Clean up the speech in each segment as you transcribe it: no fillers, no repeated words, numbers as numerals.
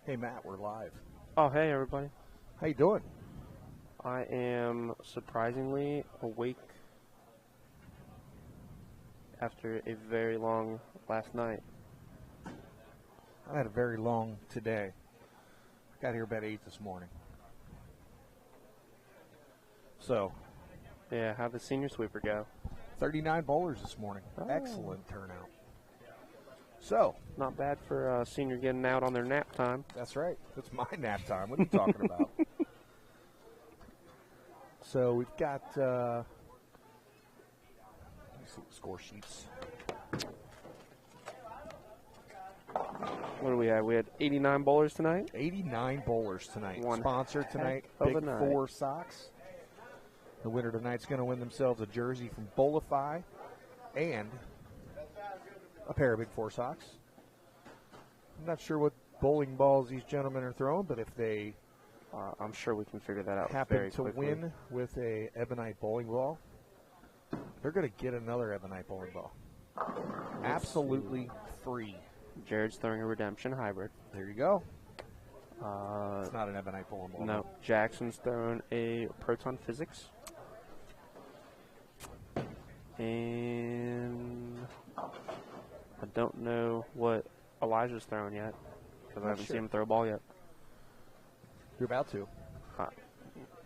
Hey Matt, we're live. Oh, hey everybody. How you doing? I am surprisingly awake after a very long last night. I had a very long today. Got here about 8 this morning. So, Yeah, how'd the senior sweeper go? 39 bowlers this morning. Oh. Excellent turnout. So, Not bad for a senior getting out on their nap time. that's right. That's my nap time. What are you talking about? So, we've got, let me see the score sheets. What do we have? We had 89 bowlers tonight. 89 bowlers tonight. One Sponsor tonight, heck of a Big night. Four Socks. The winner tonight's going to win themselves a jersey from Bowlify and a pair of Big Four Socks. I'm not sure what bowling balls these gentlemen are throwing, but if they I'm sure we can figure that out happen very to quickly. win with a Ebonite bowling ball, they're going to get another Ebonite bowling ball. Absolutely free. Jared's throwing a Redemption hybrid. There you go. Uh, It's not an Ebonite bowling ball. no, Jackson's throwing a Proton Physics. And I don't know what Elijah's throwing yet because I Not haven't sure. seen him throw a ball yet. You're about to.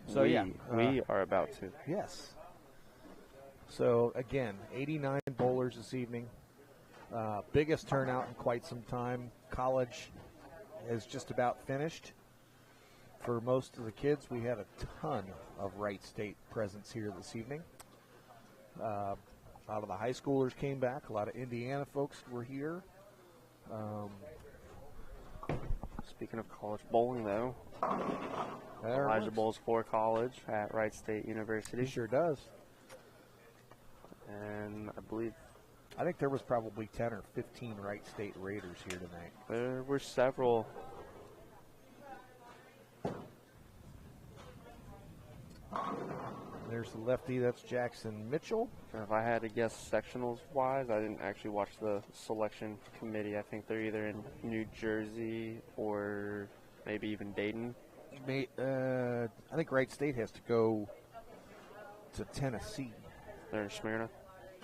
So, we, yeah, we are about to. Yes. So, again, 89 bowlers this evening. Biggest turnout in quite some time. College is just about finished. For most of the kids, we had a ton of Wright State presence here this evening. A lot of the high schoolers came back. A lot of Indiana folks were here. Speaking of college bowling, though, There it Elijah was. bowls for college at Wright State He University. sure does. And I believe I think there was probably 10 or 15 Wright State Raiders here tonight. there were several. There's the lefty. That's Jackson Mitchell. If I had to guess sectionals wise, I didn't actually watch the selection committee. I think they're either in New Jersey or maybe even Dayton. I think Wright State has to go to Tennessee. They're in Smyrna.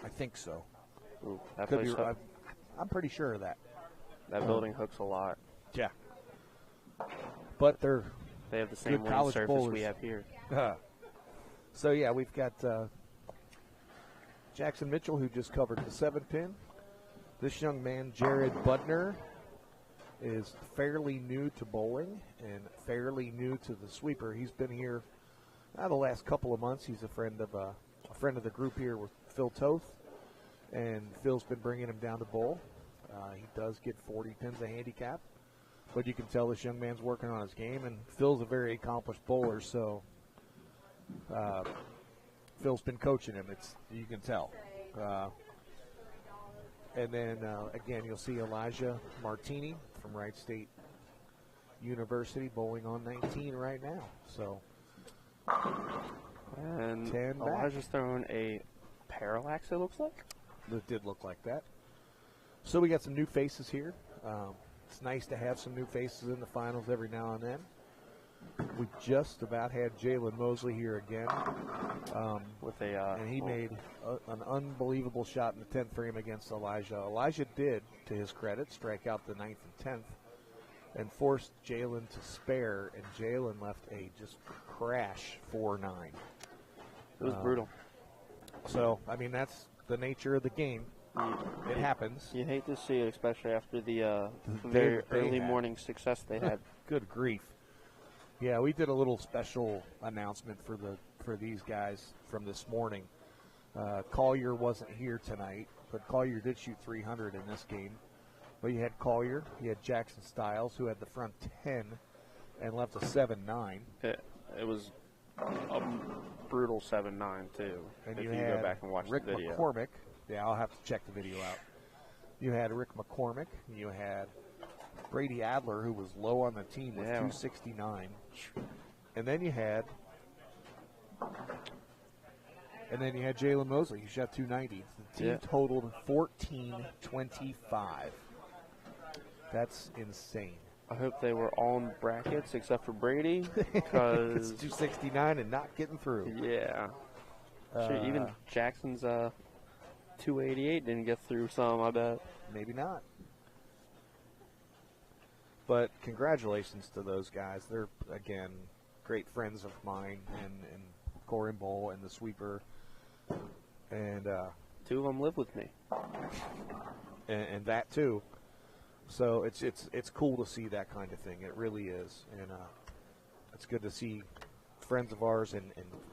I think so. Ooh, that Could be. place hook, I'm pretty sure of that. that building hooks a lot. Yeah. But they're They have the same Good wind college surface bowlers. we have here. so yeah, we've got Jackson Mitchell who just covered the 7-pin. This young man, Jared Budner, is fairly new to bowling and fairly new to the sweeper. He's been here the last couple of months. He's a friend of the group here with Phil Toth, and Phil's been bringing him down to bowl. He does get 40 pins a handicap, but you can tell this young man's working on his game, and Phil's a very accomplished bowler, so Phil's been coaching him. You can tell. And then, again, you'll see Elijah Martini from Wright State University bowling on 19 right now. So, And 10 back. Elijah's throwing a parallax, it looks like. it did look like that. So we got some new faces here. It's nice to have some new faces in the finals every now and then. We just about had Jalen Mosley here again. With a And he made an unbelievable shot in the 10th frame against Elijah. Elijah did, to his credit, strike out the 9th and 10th and forced Jalen to spare, and Jalen left a just crash 4-9. it was brutal. So, I mean, that's the nature of the game. It happens. You hate to see it, especially after the They very early had. morning success they had. Good grief. Yeah, we did a little special announcement for these guys from this morning. Collier wasn't here tonight, but Collier did shoot 300 in this game. But you had Collier, you had Jackson Stiles, who had the front 10 and left a 7-9. It was a brutal 7-9 too. And if you you had go back and watch Rick the video. McCormick. Yeah, I'll have to check the video out. You had Rick McCormick. You had Brady Adler, who was low on the team with Yeah. 269. And then you had Jalen Mosley. He shot 290. The team Yeah. totaled 1425. That's insane. I hope they were all in brackets except for Brady, It's because 269 and not getting through. yeah, sure, even Jackson's 288 didn't get through some. I bet. Maybe not. But congratulations to those guys. They're, again, great friends of mine, and Corey Bowl and the sweeper. And Two of them live with me. and that too. So it's cool to see that kind of thing. It really is, and it's good to see friends of ours and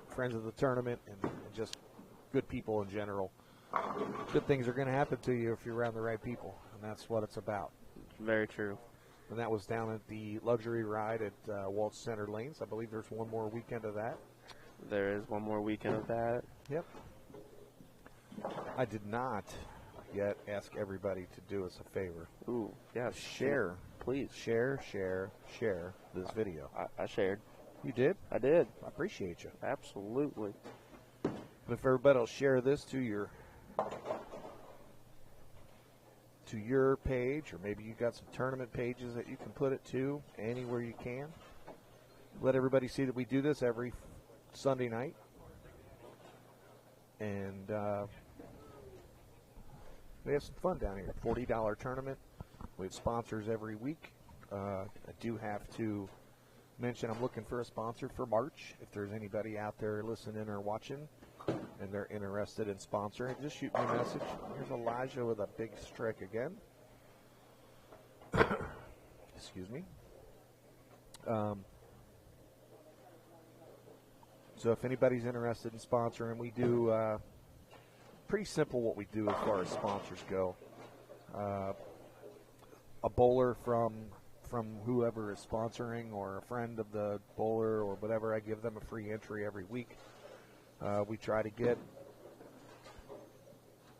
friends of the tournament and just good people in general. Good things are going to happen to you if you're around the right people, and that's what it's about. Very true. And that was down at the luxury ride at Waltz Center Lanes. I believe there's one more weekend of that. There is one more weekend of that. Yep. I did not yet ask everybody to do us a favor. Ooh, yeah. Share. Please. Share this video. I shared. You did? I did. I appreciate you. Absolutely. But if everybody will share this to your page, or maybe you got some tournament pages that you can put it to anywhere you can. Let everybody see that we do this every Sunday night. And we have some fun down here. $40 tournament. We have sponsors every week. I do have to mention I'm looking for a sponsor for March. If there's anybody out there listening or watching and they're interested in sponsoring, just shoot me a message. Here's Elijah with a big strike again. Excuse me. So if anybody's interested in sponsoring, we do pretty simple what we do as far as sponsors go. A bowler from whoever is sponsoring, or a friend of the bowler or whatever, I give them a free entry every week. We try to get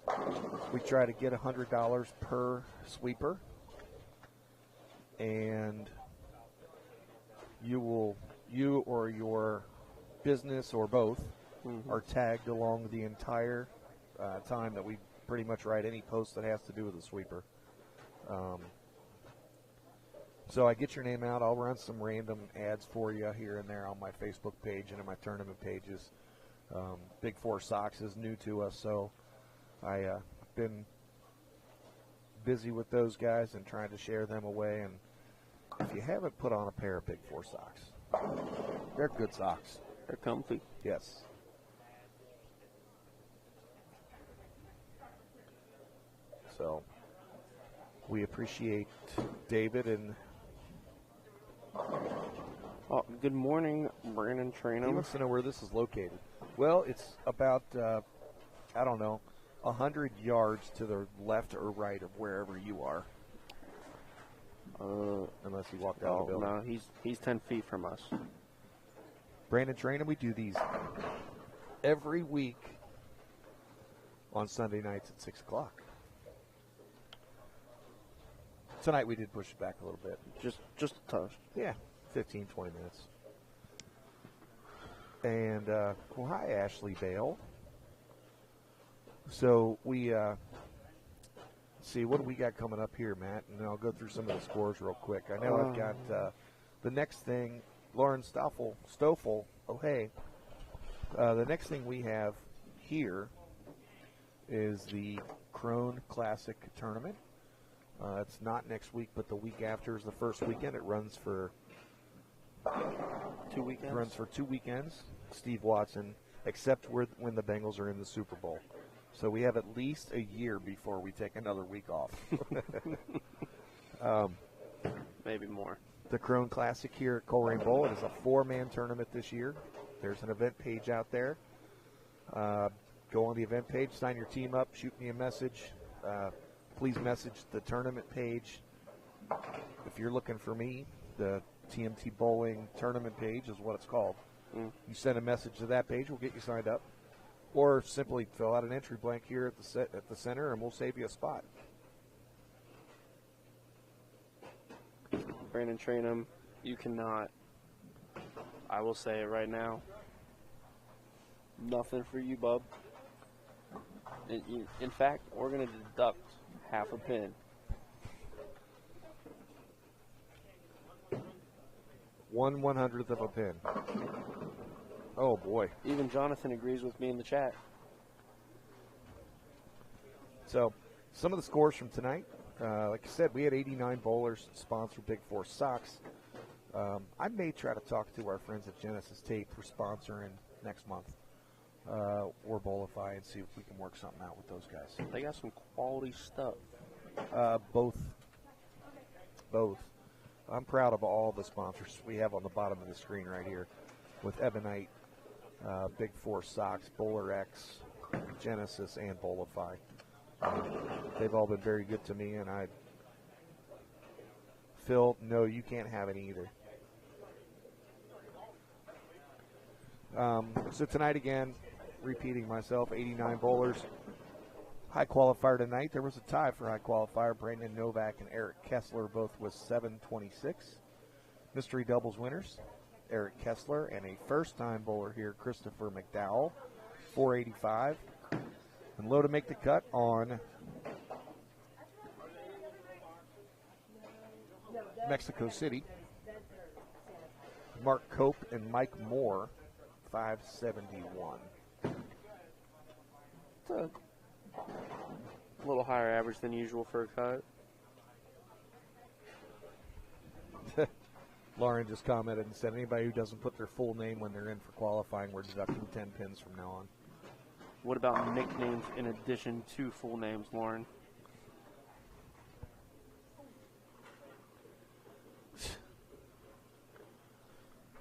$100 per sweeper, and you or your business or both are tagged along the entire time that we pretty much write any post that has to do with the sweeper. So I get your name out. I'll run some random ads for you here and there on my Facebook page and in my tournament pages. Big Four Sox is new to us, so I've been busy with those guys and trying to share them away. And if you haven't put on a pair of Big Four socks, they're good socks. They're comfy. Yes. So we appreciate David and. Oh, good morning, Brandon He Trainum. wants to know where this is located. Well, it's about, 100 yards to the left or right of wherever you are. Unless you walked out of the building. No, he's 10 feet from us. Brandon Trainum, we do these every week on Sunday nights at 6 o'clock. Tonight we did push it back a little bit. Just a touch. Yeah, 15, 20 minutes. And, well, hi, Ashley Bale. So we, see, what do we got coming up here, Matt? And then I'll go through some of the scores real quick. I know I've got the next thing, Lauren Stoffel, oh, hey. The next thing we have here is the Crone Classic Tournament. It's not next week, but the week after is the first weekend. It runs for 2 weekends. It runs for 2 weekends. Steve Watson, except when the Bengals are in the Super Bowl. So we have at least a year before we take another week off. Maybe more. The Crone Classic here at Colerain Bowl. It is a 4-man tournament this year. There's an event page out there. Go on the event page, sign your team up, shoot me a message. Please message the tournament page. If you're looking for me, the TMT Bowling tournament page is what it's called. You send a message to that page, we'll get you signed up. Or simply fill out an entry blank here at the center, and we'll save you a spot. Brandon Trainum, you cannot. I will say it right now. Nothing for you, bub. In fact, we're going to deduct half a pin. 1/100th of a pin. Oh, boy. Even Jonathan agrees with me in the chat. So, some of the scores from tonight. Like I said, we had 89 bowlers sponsor Big Four Sox. I may try to talk to our friends at Genesis Tape for sponsoring next month or Bowlify and see if we can work something out with those guys. They got some quality stuff. Both. I'm proud of all the sponsors we have on the bottom of the screen right here with Ebonite, Big Four Sox, Bowler X, Genesis, and Bowlify. They've all been very good to me, and Phil, no, you can't have it either. So tonight again, repeating myself, 89 bowlers. High qualifier tonight. There was a tie for high qualifier. Brandon Novak and Eric Kessler both with 726. Mystery doubles winners, Eric Kessler and a first-time bowler here, Christopher McDowell, 485. And low to make the cut on Mexico City, Mark Cope and Mike Moore, 571. It's a little higher average than usual for a cut. Lauren just commented and said anybody who doesn't put their full name when they're in for qualifying, we're deducting 10 pins from now on. What about nicknames in addition to full names, Lauren?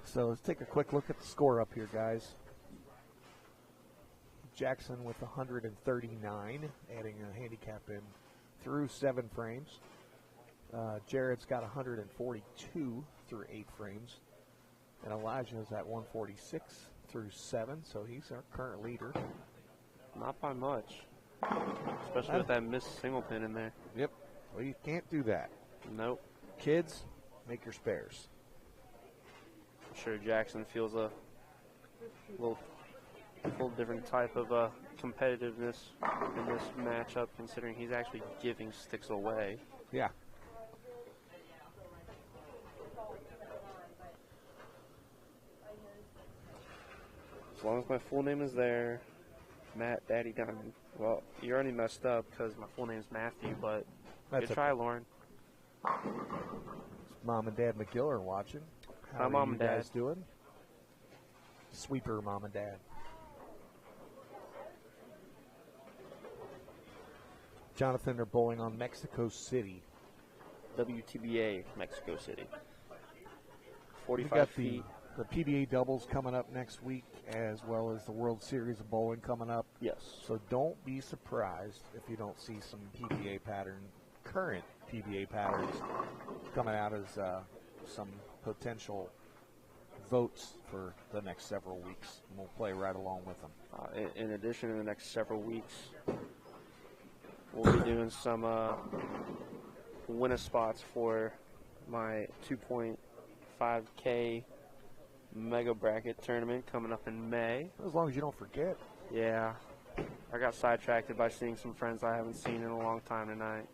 So let's take a quick look at the score up here, guys. Jackson with 139, adding a handicap in through 7 frames. Jared's got 142 through 8 frames. And Elijah's at 146 through 7, so he's our current leader. Not by much, especially with that missed single pin in there. Yep. Well, you can't do that. Nope. Kids, make your spares. I'm sure Jackson feels a little different type of competitiveness in this matchup, considering he's actually giving sticks away. Yeah. As long as my full name is there, Matt Daddy Diamond. Well, you already messed up because my full name is Matthew, but That's good try, Lauren. Mom and Dad McGill are watching. How Hi, Mom are you and Dad. guys doing? Sweeper, Mom and Dad. Jonathan, they're bowling on Mexico City. WTBA, Mexico City. We've 45 got feet. the PBA doubles coming up next week, as well as the World Series of Bowling coming up. Yes. So don't be surprised if you don't see some current PBA patterns coming out as some potential votes for the next several weeks. And we'll play right along with them. In addition, in the next several weeks, we'll be doing some winner spots for my 2.5K Mega Bracket tournament coming up in May. As long as you don't forget. Yeah. I got sidetracked by seeing some friends I haven't seen in a long time tonight.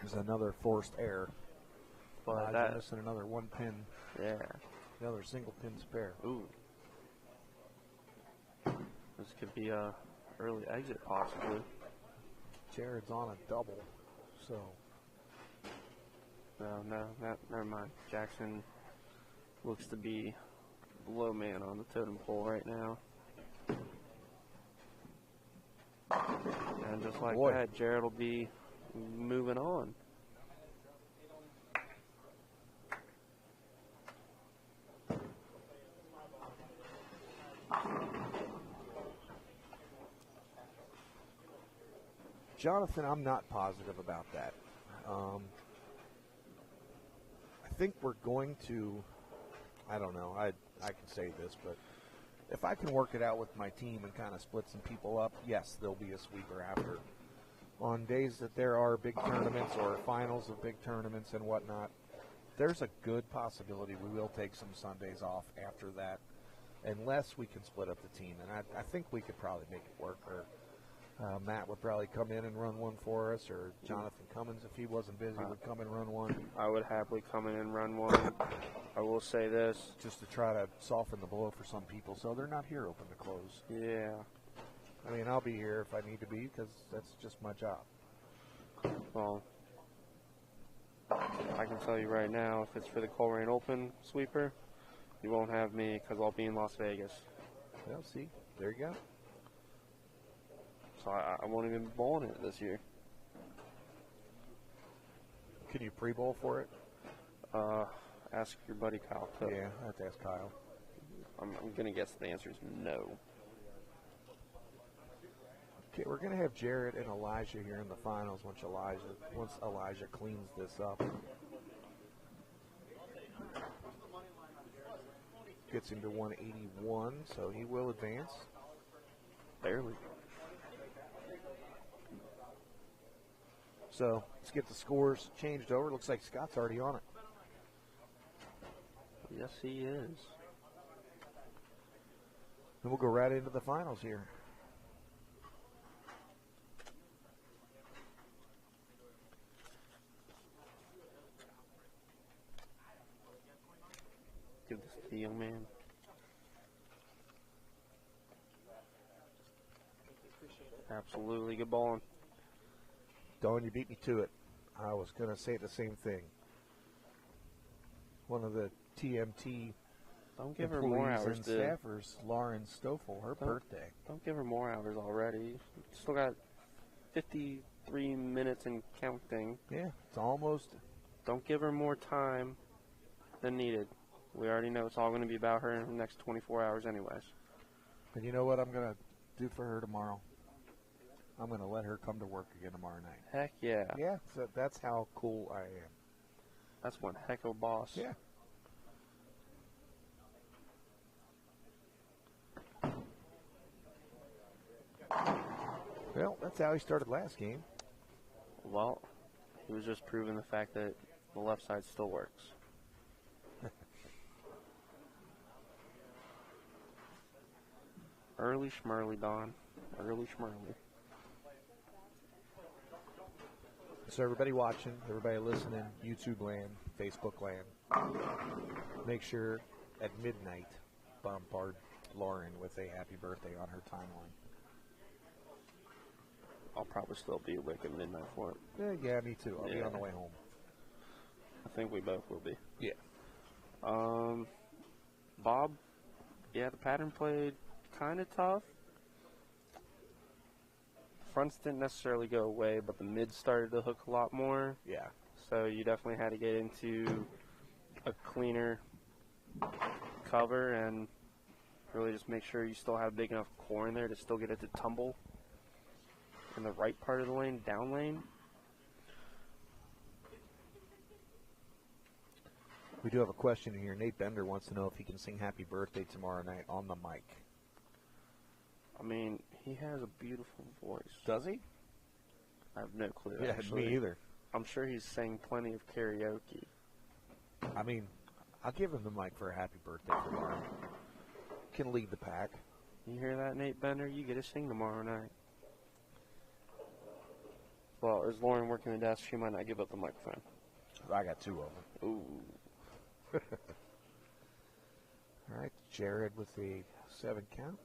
There's another forced error. But Elijah missing another 1 pin. Yeah. Another single pin spare. Ooh. This could be a early exit possibly. Jared's on a double, so. No, never mind. Jackson looks to be the low man on the totem pole right now. And just like that, Jared will be moving on. Jonathan, I'm not positive about that. I think we're going to, I don't know, I can say this, but if I can work it out with my team and kind of split some people up, yes, there'll be a sweeper after. On days that there are big tournaments or finals of big tournaments and whatnot, there's a good possibility we will take some Sundays off after that, unless we can split up the team. And I think we could probably make it work. Or Matt would probably come in and run one for us, or Jonathan Cummins, if he wasn't busy, would come and run one. I would happily come in and run one. I will say this. Just to try to soften the blow for some people, so they're not here open to close. Yeah. I mean, I'll be here if I need to be, because that's just my job. Well, I can tell you right now, if it's for the Colerain Open sweeper, you won't have me because I'll be in Las Vegas. Well, see, there you go. So I won't even be bowling it this year. Can you pre-bowl for it? Ask your buddy Kyle Cook. Yeah, I have to ask Kyle. I'm going to guess the answer is no. Okay, we're going to have Jared and Elijah here in the finals once Elijah cleans this up. Gets him to 181, so he will advance. Barely. So let's get the scores changed over. Looks like Scott's already on it. Yes, he is. And we'll go right into the finals here. Give this to the young man. Absolutely good bowling. Dawn, you beat me to it. I was going to say the same thing. One of the TMT Don't give her more employees hours, and dude. staffers, Lauren Stoffel, her birthday. Don't give her more hours already. Still got 53 minutes and counting. Yeah, it's almost. Don't give her more time than needed. We already know it's all going to be about her in the next 24 hours anyways. And you know what I'm going to do for her tomorrow? I'm going to let her come to work again tomorrow night. Heck yeah. Yeah, so that's how cool I am. That's one heck of a boss. Yeah. Well, that's how he started last game. Well, he was just proving the fact that the left side still works. Early schmurly, Don. Early schmurly. So everybody watching, everybody listening, YouTube land, Facebook land, make sure at midnight bombard Lauren with a happy birthday on her timeline. I'll probably still be awake at midnight for it. Yeah, me too. I'll be Yeah. on the way home. I think we both will be. Yeah. Bob, yeah, the pattern played kind of tough. Fronts didn't necessarily go away, but the mids started to hook a lot more. Yeah. So you definitely had to get into a cleaner cover and really just make sure you still have big enough core in there to still get it to tumble in the right part of the lane, down lane. We do have a question here. Nate Bender wants to know if he can sing Happy Birthday tomorrow night on the mic. I mean, he has a beautiful voice. Does he? I have no clue. Yeah, actually. me either. I'm sure he's sang plenty of karaoke. I mean, I'll give him the mic for a happy birthday tomorrow. Can lead the pack. You hear that, Nate Bender? You get to sing tomorrow night. Well, is Lauren working the desk? She might not give up the microphone. I got two of them. Ooh. All right, Jared with the 7 count.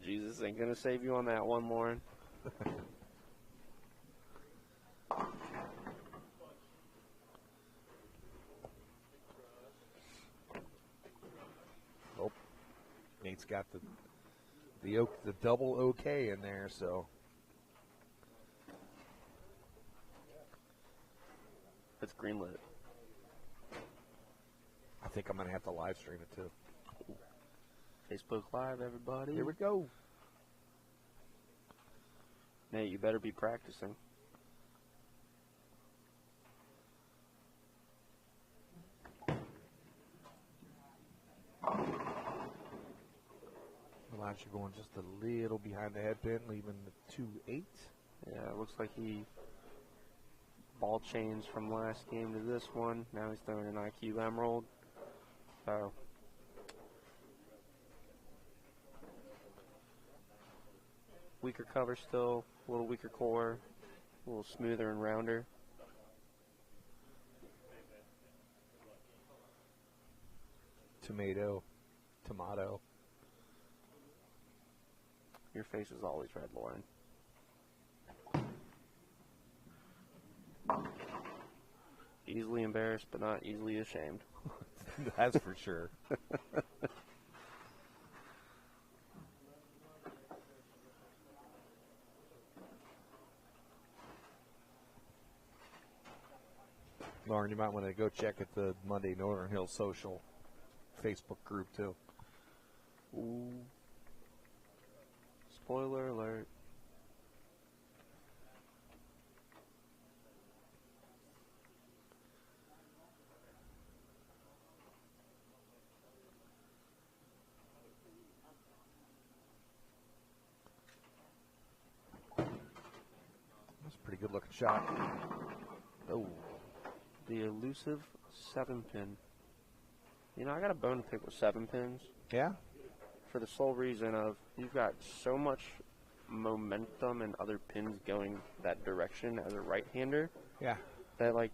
Jesus ain't going to save you on that one, Lauren. Oh, Nate's got the double OK in there, so It's greenlit. I think I'm going to have to live stream it too. Facebook Live, everybody. Here we go. Nate, you better be practicing. Elijah going just a little behind the head pin, leaving the 2-8. Yeah, it looks like he ball changed from last game to this one. Now he's throwing an IQ Emerald. So weaker cover still, a little weaker core, a little smoother and rounder. Tomato. Your face is always red, Lauren. Easily embarrassed, but not easily ashamed. That's for sure. Lauren, you might want to go check at the Monday Northern Hills Social Facebook group, too. Ooh. Spoiler alert. That's a pretty good looking shot. Oh. The elusive 7-pin. You know, I got a bone to pick with 7-pins. Yeah? For the sole reason of you've got so much momentum and other pins going that direction as a right-hander Yeah. that, like,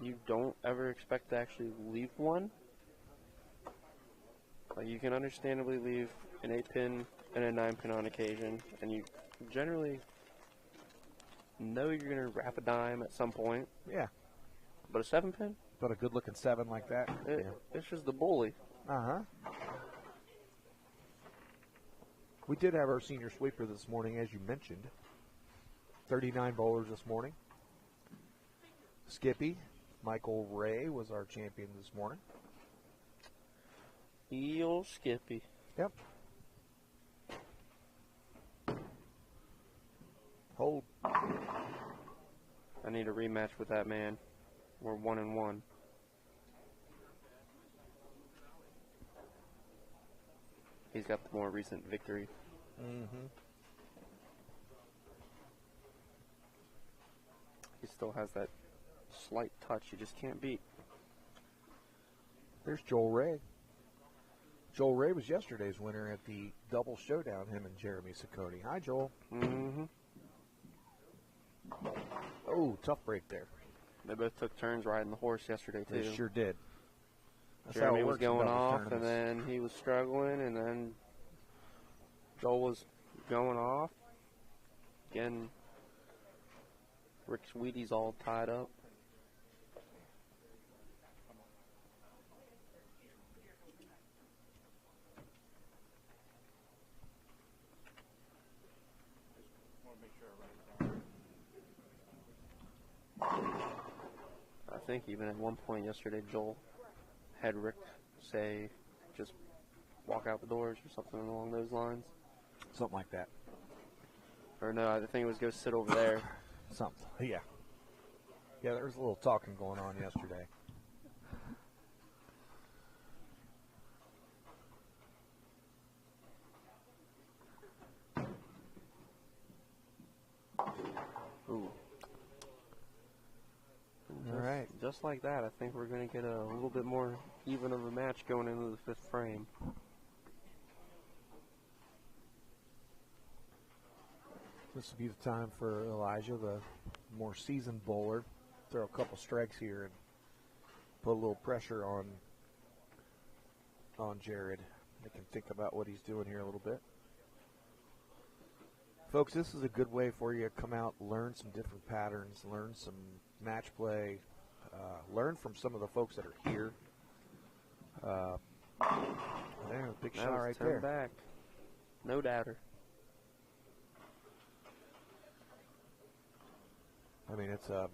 you don't ever expect to actually leave one. Like, you can understandably leave an 8-pin and a 9-pin on occasion, and you generally know you're going to wrap a dime at some point. Yeah. But a 7-pin, But a good looking 7 like that. it's just the bully. Uh-huh. We did have our senior sweeper this morning, as you mentioned. 39 bowlers this morning. Skippy, Michael Ray was our champion this morning. Eel Skippy. Yep. Hold. I need a rematch with that man. We're 1-1. He's got the more recent victory. Mm-hmm. He still has that slight touch you just can't beat. There's Joel Ray. Joel Ray was yesterday's winner at the double showdown, him and Jeremy Ciccone. Hi, Joel. Mm-hmm. Oh, tough break there. They both took turns riding the horse yesterday, too. They sure did. That's Jeremy how it was works in going doubles off, and tournaments. then he was struggling, and then Joel was going off. Again, Rick Sweetie's all tied up. I think even at one point yesterday, Joel had Rick say, just walk out the doors or something along those lines. Something like that. Or no, I think it was go sit over there. Something. Yeah. Yeah, there was a little talking going on yesterday. Ooh. All right. Just like that, I think we're going to get a little bit more even of a match going into the fifth frame. This will be the time for Elijah, the more seasoned bowler, throw a couple strikes here and put a little pressure on Jared. Make him think about what he's doing here a little bit. Folks, this is a good way for you to come out, learn some different patterns, learn some match play, learn from some of the folks that are here. There, big That shot was right 10 there. back. No doubter. I mean, it's a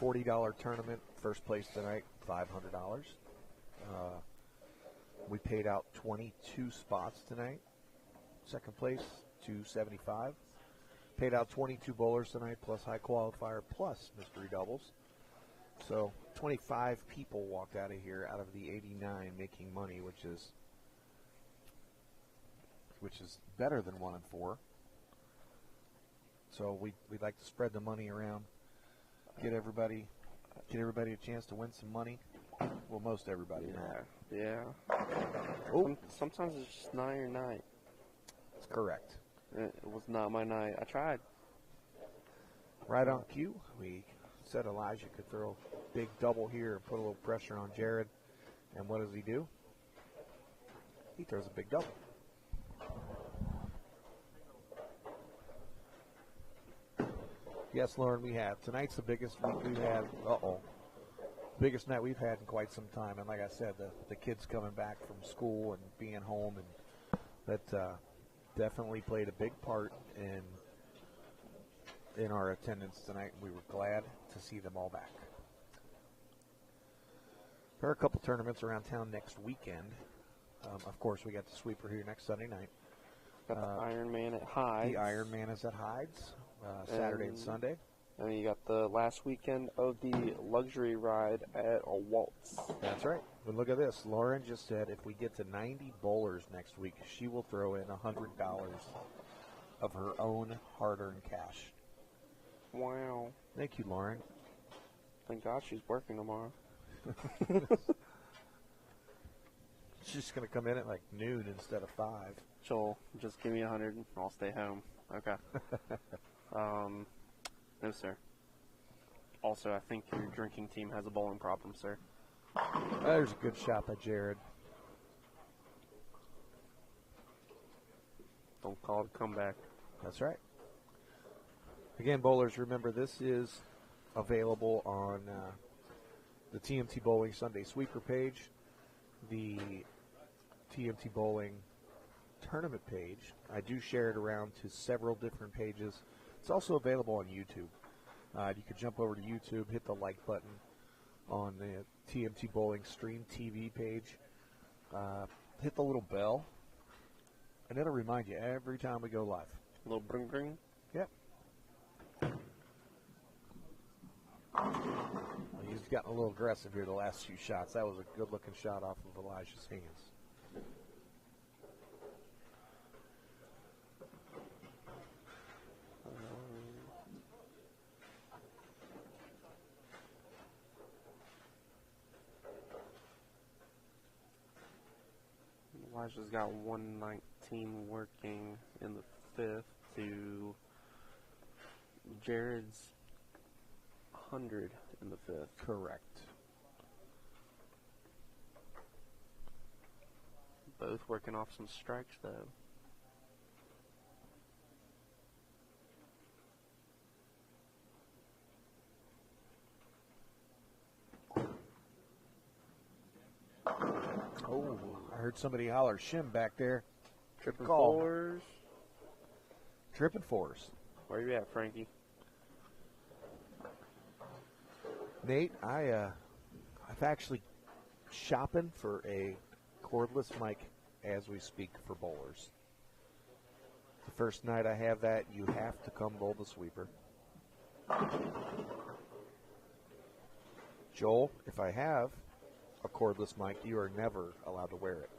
$40 tournament. First place tonight, $500. We paid out 22 spots tonight. Second place, $275. Paid out 22 bowlers tonight, plus high qualifier, plus mystery doubles. So 25 people walked out of here out of the 89 making money, which is better than 1 and 4. So we'd like to spread the money around, get everybody a chance to win some money. Well, most everybody. Yeah. Oh. Sometimes it's just not your night. Correct. It was not my night. I tried. Right on cue, we said Elijah could throw a big double here and put a little pressure on Jared. And what does he do? He throws a big double. Yes, Lauren, we have. Tonight's the biggest week we've had. Biggest night we've had in quite some time. And like I said, the kids coming back from school and being home, and that definitely played a big part in our attendance tonight. We were glad to see them all back. There are a couple tournaments around town next weekend. Of course, we got the sweeper here next Sunday night. Got the Ironman at Hydes. The Ironman is at Hydes, Saturday and Sunday. And then you got the last weekend of the luxury ride at a Waltz. That's right. But look at this. Lauren just said if we get to 90 bowlers next week, she will throw in $100 of her own hard-earned cash. Wow. Thank you, Lauren. Thank God she's working tomorrow. She's just going to come in at like noon instead of 5. Joel, just give me 100 and I'll stay home. Okay. No, sir. Also, I think your drinking team has a bowling problem, sir. There's a good shot by Jared. Don't call it a comeback. That's right. Again, bowlers, remember this is available on the TMT Bowling Sunday Sweeper page, the TMT Bowling tournament page. I do share it around to several different pages. It's also available on YouTube. You could jump over to YouTube, hit the like button on the TMT Bowling Stream TV page, hit the little bell, and it'll remind you every time we go live. A little bring bring. Yep. He's gotten a little aggressive here the last few shots. That was a good-looking shot off of Elijah's hands. Elijah's got 119 working in the fifth to Jared's 100 in the fifth. Correct. Both working off some strikes, though. Oh, I heard somebody holler shim back there. Tripping Call. fours. Tripping fours. Where you at, Frankie? Nate, I've actually shopping for a cordless mic as we speak for bowlers. The first night I have that, you have to come bowl the sweeper. Joel, if I have a cordless mic, you are never allowed to wear it.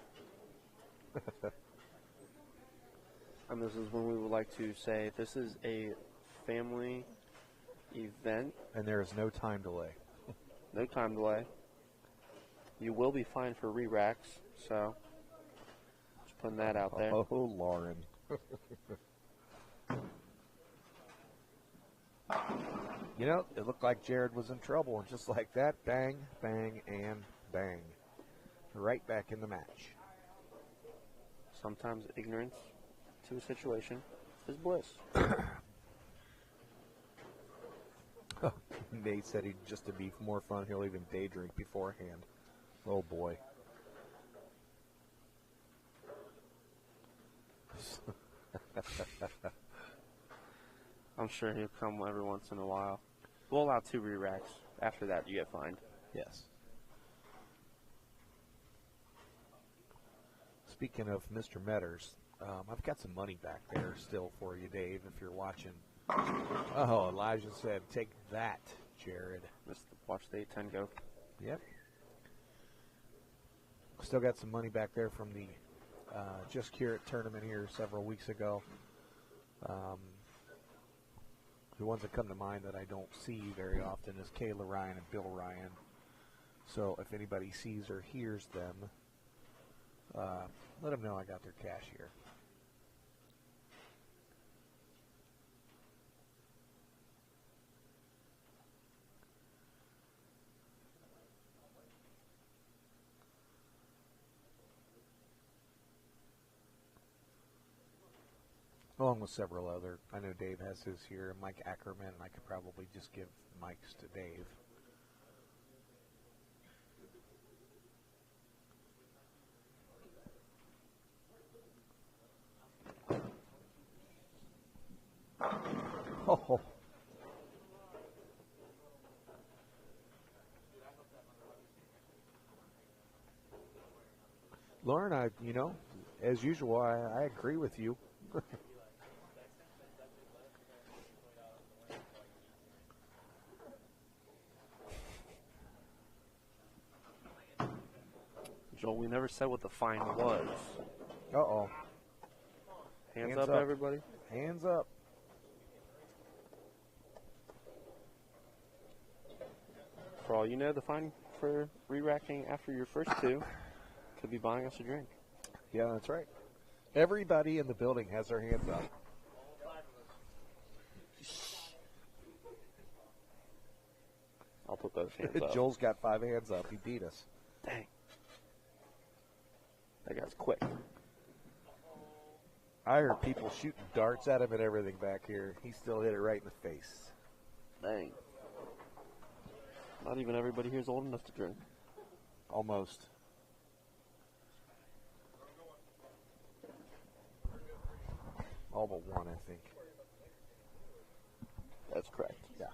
And this is when we would like to say this is a family event. And there is no time delay. No time delay. You will be fined for re-racks, so just putting that out there. Oh, Lauren. You know, it looked like Jared was in trouble, and just like that, bang, bang, and bang. Right back in the match. Sometimes ignorance to a situation is bliss. Nate said he just to be more fun, he'll even day drink beforehand. Oh boy. I'm sure he'll come every once in a while. We'll allow 2 re-racks. After that, you get fined. Yes. Speaking of Mr. Metters, I've got some money back there still for you, Dave, if you're watching. Oh, Elijah said, take that, Jared. Just watch the 8-10 go. Yep. Still got some money back there from the Just Curate tournament here several weeks ago. The ones that come to mind that I don't see very often is Kayla Ryan and Bill Ryan. So if anybody sees or hears them, let them know I got their cash here. along with several other. I know Dave has his here, Mike Ackerman, and I could probably just give Mike's to Dave. Oh. Lauren, as usual, I agree with you. Joel, we never said what the fine was. Uh-oh. Hands up, everybody. Hands up. For all you know, the fine for re-racking after your first two could be buying us a drink. Yeah, that's right. Everybody in the building has their hands up. I'll put those hands up. Joel's got 5 hands up. He beat us. Dang. That guy's quick. I heard people shooting darts at him and everything back here. He still hit it right in the face. Dang. Not even everybody here is old enough to drink. Almost. All but one, I think. That's correct. Yeah.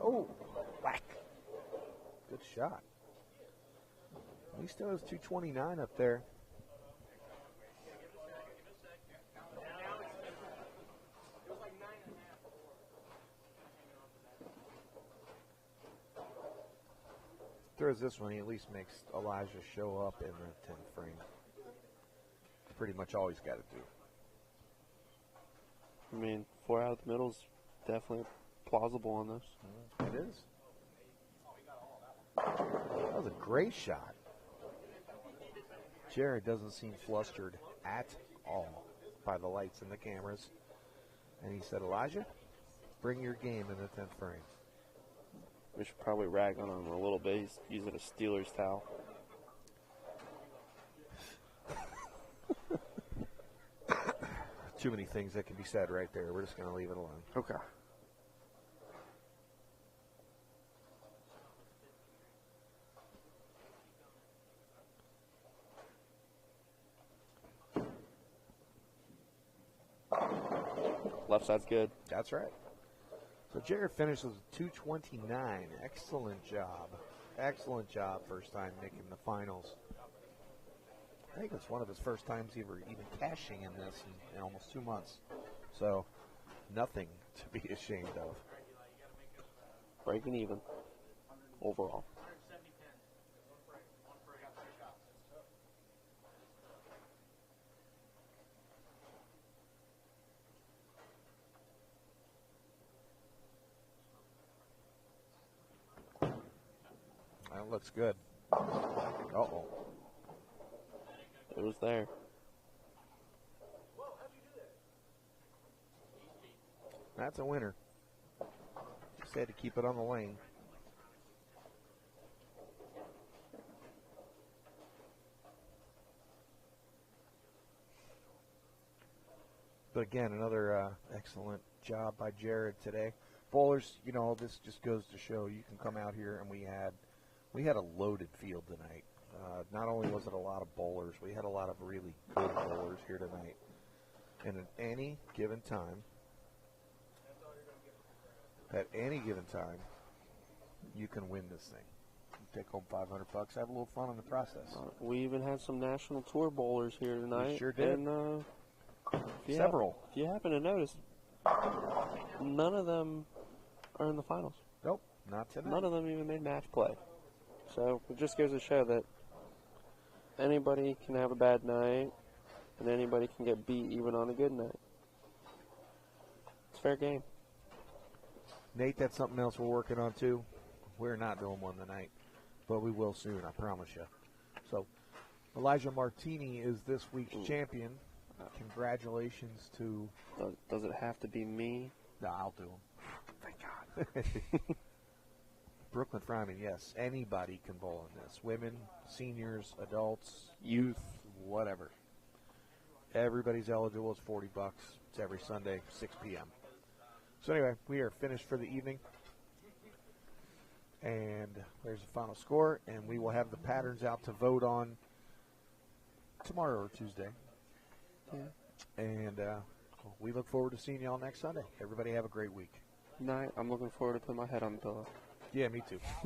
Oh, whack. Good shot. He still has 229 up there. Throws this one, he at least makes Elijah show up in the 10th frame. Pretty much all he's got to do. I mean, 4 out of the middle's definitely plausible on this. It is. That was a great shot. Jared doesn't seem flustered at all by the lights and the cameras. And he said, Elijah, bring your game in the 10th frame. We should probably rag on him a little bit. He's using a Steelers towel. Too many things that can be said right there. We're just going to leave it alone. Okay. Left side's good. That's right. So Jared finishes with 229. Excellent job. Excellent job first time making the finals. I think it's one of his first times even cashing in this in almost 2 months. So nothing to be ashamed of. Breaking even overall. That looks good. Uh-oh. It was there. That's a winner. Just had to keep it on the lane. But again, another excellent job by Jared today. Bowlers, this just goes to show you can come out here and we had a loaded field tonight. Not only was it a lot of bowlers, we had a lot of really good bowlers here tonight. And at any given time, you can win this thing. You take home $500, have a little fun in the process. We even had some national tour bowlers here tonight. We sure did. And, Several. If you happen to notice, none of them are in the finals. Nope, not tonight. None of them even made match play. So it just goes to show that anybody can have a bad night and anybody can get beat even on a good night. It's fair game. Nate, that's something else we're working on too. We're not doing one tonight, but we will soon, I promise you. So Elijah Martini is this week's champion. Congratulations to... Does it have to be me? No, I'll do him. Brooklyn Fryman, yes. Anybody can bowl in this. Women, seniors, adults, youth, whatever. Everybody's eligible. It's $40. It's every Sunday, 6 p.m. So anyway, we are finished for the evening. And there's the final score, and we will have the patterns out to vote on tomorrow or Tuesday. Yeah. And we look forward to seeing y'all next Sunday. Everybody have a great week. Night. I'm looking forward to putting my head on the pillow. Yeah, me too.